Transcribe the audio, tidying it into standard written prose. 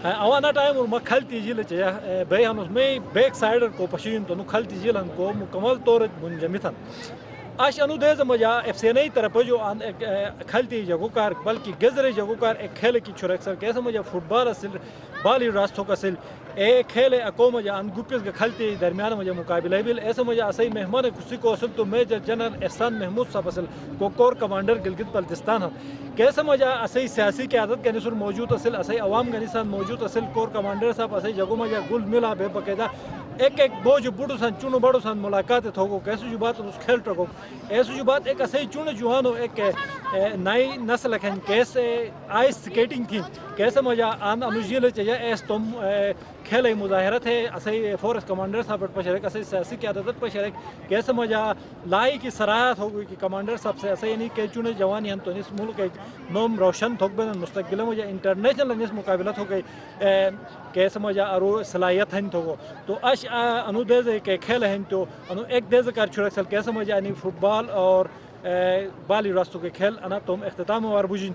اوانا time اور کھلتی jail چاہیے بے ہنوس میں بیک سائڈ کو پشین تو کھلتی جیل ہن کو مکمل طور منجمد ہن اش انو دیز مجا ایف سی نئی طرف جو کھلتی جگو کار بلکہ گزر جگو کار ایک کھیل کی چھرک سر کیسے مجا فٹ بال اسل بالی راستوں کا سل اے کھیل اکو مجا ان گپس کے کھلتی درمیان مجا مقابلہ بل ایسے مجا اسی مہمان کسی کو اسل تو میجر جنرل احسان محمود صاحب اسل کو کور کمانڈر گلگت بلتستان ہم کیسے مجا اسی سیاسی قیادت کے نسل موجود اسل اسی عوام کے نسل موجود اسل کور کمانڈر صاحب اسی جگو مجا گل ملا بے باقاعدہ ایک بوجھ بڑو سن چونو بڑو سن ملاقات تھوگو کیسے جو بات اس کھیل ٹرگو ایسو جو بات ایک اسی چون جوانو ایک نئی نسل کھن کیسے آئس سکیٹنگ تھی کیسے مجا آن انوجیل چاہیے ایس تم کھیل مظاہرت ہے اسی فورس کمانڈر صاحب پر شرک اسی سیاسی قیادت پر شرک کیسے مجا لائی کی سراحت ہوگی کہ کمانڈر صاحب سے ایسے یعنی کہ چون جوانی ہم تو اس ملک نوم روشن تھوک بین مستقبل مجا انٹرنیشنل انیس مقابلت ہو گئی کیسے مجا ارو صلاحیت ہن تو تو اش انو دیز کے کھیل ہیں تو انو ایک دیز کر چھڑک سل کیسے مجا یعنی فٹ بال اور بالی راستوں کے کھیل انا تم اختتام وار بوجین